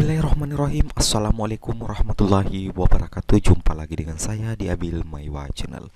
Bismillahirrahmanirrahim. Assalamualaikum warahmatullahi wabarakatuh. Jumpa lagi dengan saya di Abil Maiwa Channel.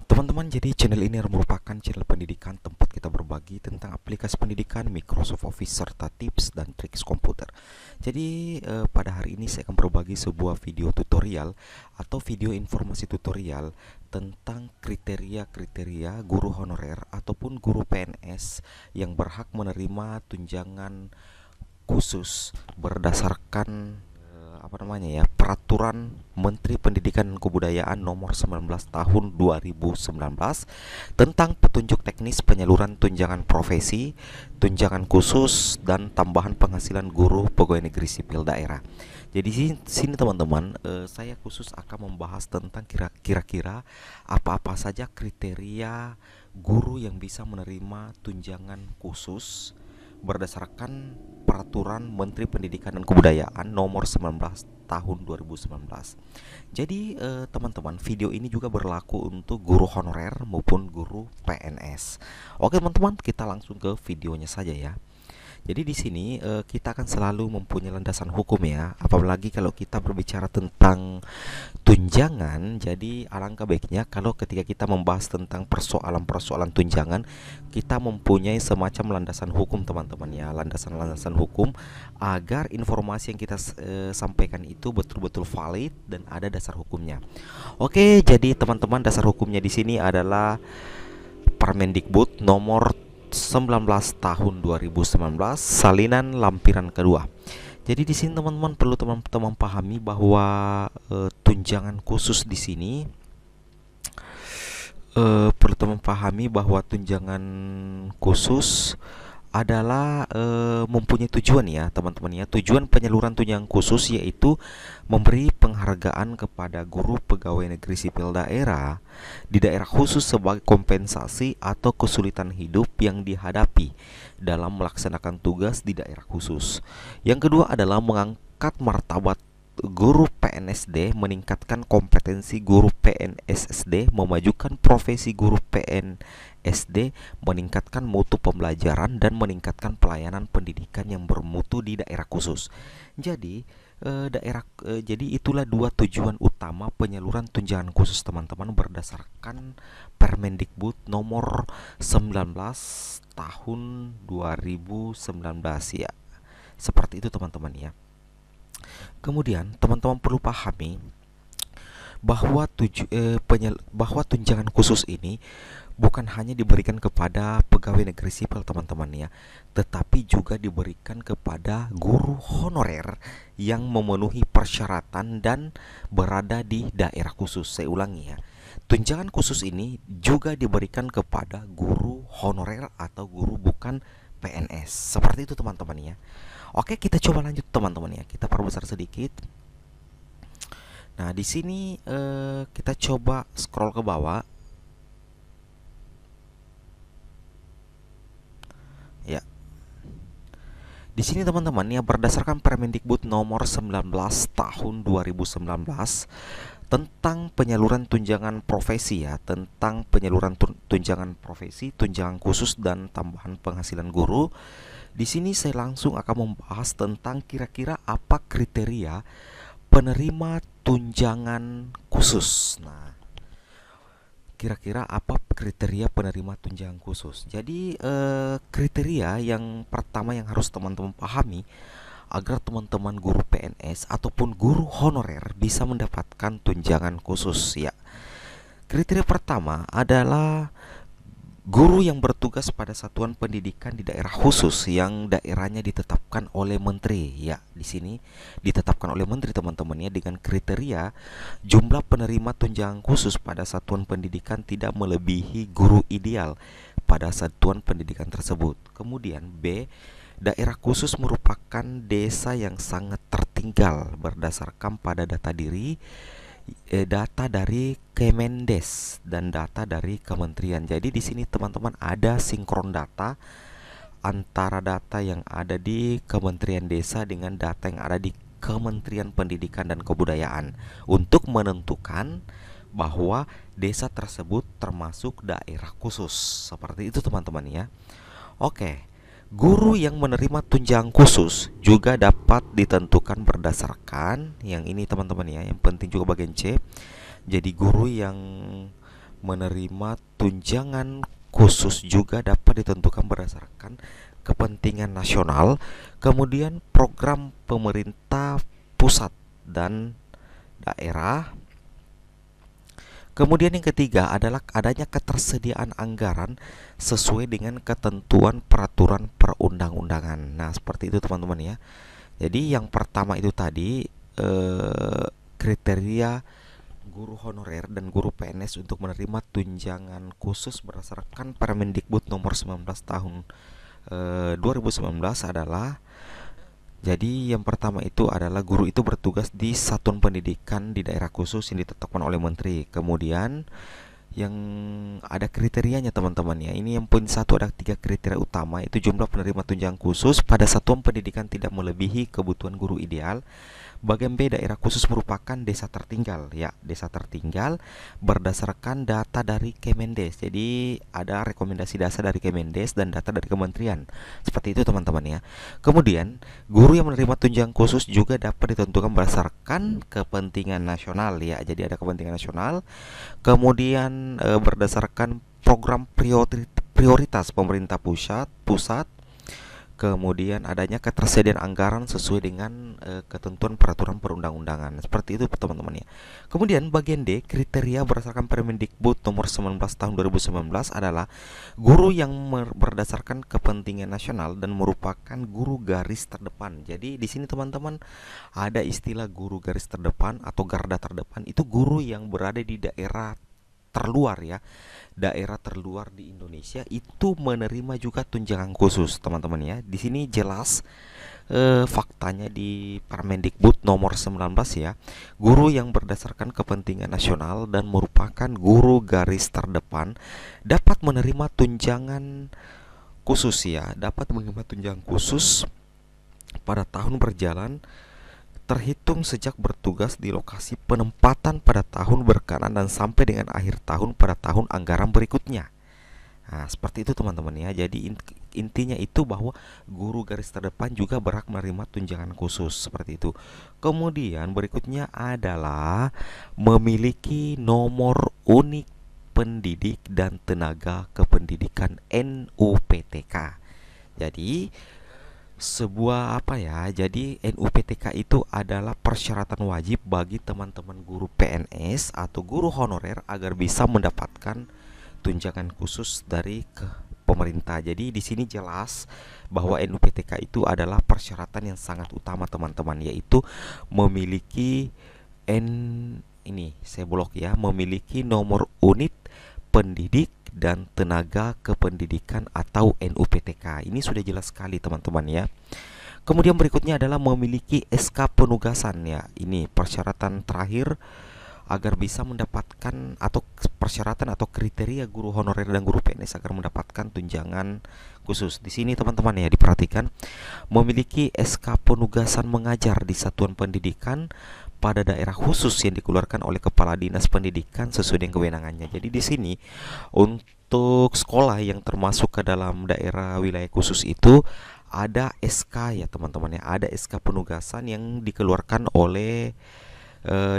Teman-teman, jadi channel ini merupakan channel pendidikan tempat kita berbagi tentang aplikasi pendidikan, Microsoft Office, serta tips dan trik komputer. Jadi pada hari ini saya akan berbagi sebuah video tutorial atau video informasi tutorial tentang kriteria-kriteria guru honorer ataupun guru PNS yang berhak menerima tunjangan khusus berdasarkan Peraturan Menteri Pendidikan dan Kebudayaan Nomor 19 Tahun 2019 tentang petunjuk teknis penyaluran tunjangan profesi, tunjangan khusus dan tambahan penghasilan guru pegawai negeri sipil daerah. Jadi di sini teman-teman, saya khusus akan membahas tentang kira-kira apa-apa saja kriteria guru yang bisa menerima tunjangan khusus berdasarkan Peraturan Menteri Pendidikan dan Kebudayaan Nomor 19 Tahun 2019. Jadi teman-teman, video ini juga berlaku untuk guru honorer maupun guru PNS. Oke teman-teman, kita langsung ke videonya saja ya. Jadi di sini kita akan selalu mempunyai landasan hukum ya. Apalagi kalau kita berbicara tentang tunjangan, jadi alangkah baiknya kalau ketika kita membahas tentang persoalan-persoalan tunjangan, kita mempunyai semacam landasan hukum teman-teman ya, landasan-landasan hukum agar informasi yang kita sampaikan itu betul-betul valid dan ada dasar hukumnya. Oke, jadi teman-teman, dasar hukumnya di sini adalah Permendikbud nomor 19 tahun 2019 salinan lampiran kedua. Jadi di sini teman-teman perlu teman-teman pahami bahwa tunjangan khusus di sini perlu teman pahami bahwa tunjangan khusus adalah mempunyai tujuan ya teman-teman ya. Tujuan penyaluran tunjangan khusus yaitu memberi penghargaan kepada guru pegawai negeri sipil daerah di daerah khusus sebagai kompensasi atau kesulitan hidup yang dihadapi dalam melaksanakan tugas di daerah khusus. Yang kedua adalah mengangkat martabat guru PNSD, meningkatkan kompetensi guru PNSSD, memajukan profesi guru PNSD, meningkatkan mutu pembelajaran dan meningkatkan pelayanan pendidikan yang bermutu di daerah khusus. Jadi jadi itulah dua tujuan utama penyaluran tunjangan khusus teman-teman berdasarkan Permendikbud nomor 19 tahun 2019 ya. Seperti itu teman-teman ya. Kemudian teman-teman perlu pahami bahwa tunjangan khusus ini bukan hanya diberikan kepada pegawai negeri sipil teman-teman ya, tetapi juga diberikan kepada guru honorer yang memenuhi persyaratan dan berada di daerah khusus. Saya ulangi ya, tunjangan khusus ini juga diberikan kepada guru honorer atau guru bukan PNS. Seperti itu teman-teman ya. Oke, kita coba lanjut teman-teman ya. Kita perbesar sedikit. Nah, di sini kita coba scroll ke bawah. Ya. Di sini teman-teman ya, berdasarkan Permendikbud nomor 19 tahun 2019 tentang penyaluran tunjangan profesi ya, tentang penyaluran tunjangan profesi, tunjangan khusus dan tambahan penghasilan guru. Di sini saya langsung akan membahas tentang kira-kira apa kriteria penerima tunjangan khusus. Nah, kira-kira apa kriteria penerima tunjangan khusus? Jadi kriteria yang pertama yang harus teman-teman pahami agar teman-teman guru PNS ataupun guru honorer bisa mendapatkan tunjangan khusus ya. Kriteria pertama adalah guru yang bertugas pada satuan pendidikan di daerah khusus yang daerahnya ditetapkan oleh menteri ya. Di sini ditetapkan oleh menteri teman-teman ya, dengan kriteria jumlah penerima tunjangan khusus pada satuan pendidikan tidak melebihi guru ideal pada satuan pendidikan tersebut. Kemudian B, daerah khusus merupakan desa yang sangat tertinggal berdasarkan pada data dari Kemendes dan data dari kementerian. Jadi di sini teman-teman ada sinkron data antara data yang ada di Kementerian Desa dengan data yang ada di Kementerian Pendidikan dan Kebudayaan untuk menentukan bahwa desa tersebut termasuk daerah khusus. Seperti itu teman-teman ya. Oke. Guru yang menerima tunjangan khusus juga dapat ditentukan berdasarkan yang ini teman-teman ya, yang penting juga bagian C. Jadi guru yang menerima tunjangan khusus juga dapat ditentukan berdasarkan kepentingan nasional, kemudian program pemerintah pusat dan daerah. Kemudian yang ketiga adalah adanya ketersediaan anggaran sesuai dengan ketentuan peraturan perundang-undangan. Nah, seperti itu teman-teman ya. Jadi yang pertama itu tadi kriteria guru honorer dan guru PNS untuk menerima tunjangan khusus berdasarkan Permendikbud nomor 19 tahun 2019 adalah, jadi yang pertama itu adalah guru itu bertugas di satuan pendidikan di daerah khusus yang ditetapkan oleh menteri. Kemudian yang ada kriterianya teman-teman ya. Ini yang poin satu, ada 3 kriteria utama, itu jumlah penerima tunjangan khusus pada satuan pendidikan tidak melebihi kebutuhan guru ideal. Bagian B, daerah khusus merupakan desa tertinggal ya, desa tertinggal berdasarkan data dari Kemendes. Jadi ada rekomendasi dasar dari Kemendes dan data dari kementerian. Seperti itu teman-teman ya. Kemudian guru yang menerima tunjangan khusus juga dapat ditentukan berdasarkan kepentingan nasional ya. Jadi ada kepentingan nasional. Kemudian berdasarkan program prioritas pemerintah pusat. Kemudian adanya ketersediaan anggaran sesuai dengan ketentuan peraturan perundang-undangan. Seperti itu teman-teman ya. Kemudian bagian D, kriteria berdasarkan Permendikbud nomor 19 tahun 2019 adalah guru yang berdasarkan kepentingan nasional dan merupakan guru garis terdepan. Jadi di sini teman-teman ada istilah guru garis terdepan atau garda terdepan. Itu guru yang berada di daerah terluar ya, daerah terluar di Indonesia itu menerima juga tunjangan khusus teman-teman ya. Di sini jelas faktanya di Permendikbud nomor 19 ya, guru yang berdasarkan kepentingan nasional dan merupakan guru garis terdepan dapat menerima tunjangan khusus ya, dapat menerima tunjangan khusus pada tahun berjalan terhitung sejak bertugas di lokasi penempatan pada tahun berkenan dan sampai dengan akhir tahun pada tahun anggaran berikutnya. Nah, seperti itu teman-teman ya. Jadi intinya itu bahwa guru garis terdepan juga berhak menerima tunjangan khusus seperti itu. Kemudian berikutnya adalah memiliki nomor unik pendidik dan tenaga kependidikan NUPTK. Jadi sebuah apa ya, jadi NUPTK itu adalah persyaratan wajib bagi teman-teman guru PNS atau guru honorer agar bisa mendapatkan tunjangan khusus dari pemerintah. Jadi di sini jelas bahwa NUPTK itu adalah persyaratan yang sangat utama teman-teman, yaitu memiliki ini saya blok ya, memiliki nomor unit pendidik dan tenaga kependidikan atau NUPTK. Ini sudah jelas sekali teman-teman ya. Kemudian berikutnya adalah memiliki SK penugasan ya. Ini persyaratan terakhir agar bisa mendapatkan atau persyaratan atau kriteria guru honorer dan guru PNS agar mendapatkan tunjangan khusus. Di sini teman-teman ya diperhatikan, memiliki SK penugasan mengajar di satuan pendidikan pada daerah khusus yang dikeluarkan oleh Kepala Dinas Pendidikan sesuai dengan kewenangannya. Jadi di sini untuk sekolah yang termasuk ke dalam daerah wilayah khusus itu ada SK ya teman-teman ya, ada SK penugasan yang dikeluarkan oleh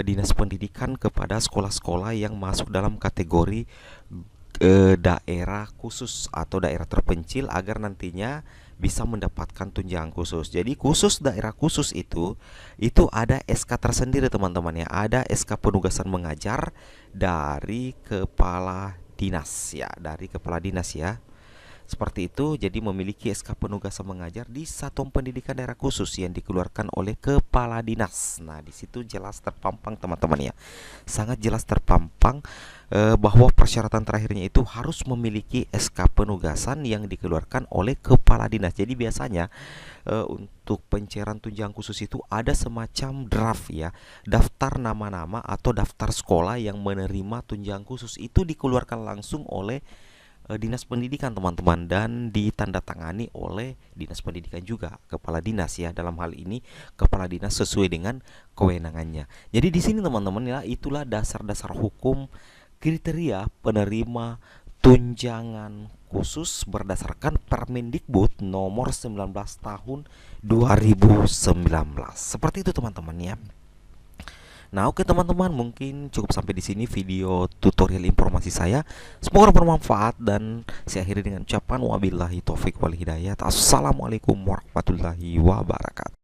Dinas Pendidikan kepada sekolah-sekolah yang masuk dalam kategori daerah khusus atau daerah terpencil agar nantinya bisa mendapatkan tunjangan khusus. Jadi khusus daerah khusus itu ada SK tersendiri teman-teman ya. Ada SK penugasan mengajar dari kepala dinas ya, dari kepala dinas ya. Seperti itu, jadi memiliki SK penugasan mengajar di satuan pendidikan daerah khusus yang dikeluarkan oleh kepala dinas. Nah, di situ jelas terpampang teman-teman ya. Sangat jelas terpampang bahwa persyaratan terakhirnya itu harus memiliki SK penugasan yang dikeluarkan oleh kepala dinas. Jadi biasanya untuk pencairan tunjangan khusus itu ada semacam draft ya, daftar nama-nama atau daftar sekolah yang menerima tunjangan khusus itu dikeluarkan langsung oleh Dinas Pendidikan teman-teman dan ditandatangani oleh Dinas Pendidikan juga, kepala dinas ya, dalam hal ini kepala dinas sesuai dengan kewenangannya. Jadi di sini teman-teman ya, itulah dasar-dasar hukum kriteria penerima tunjangan khusus berdasarkan Permendikbud nomor 19 tahun 2019. Seperti itu teman-teman ya. Nah, oke teman-teman, mungkin cukup sampai di sini video tutorial informasi saya. Semoga bermanfaat dan saya akhiri dengan ucapan wabillahi taufik wal hidayah. Assalamualaikum warahmatullahi wabarakatuh.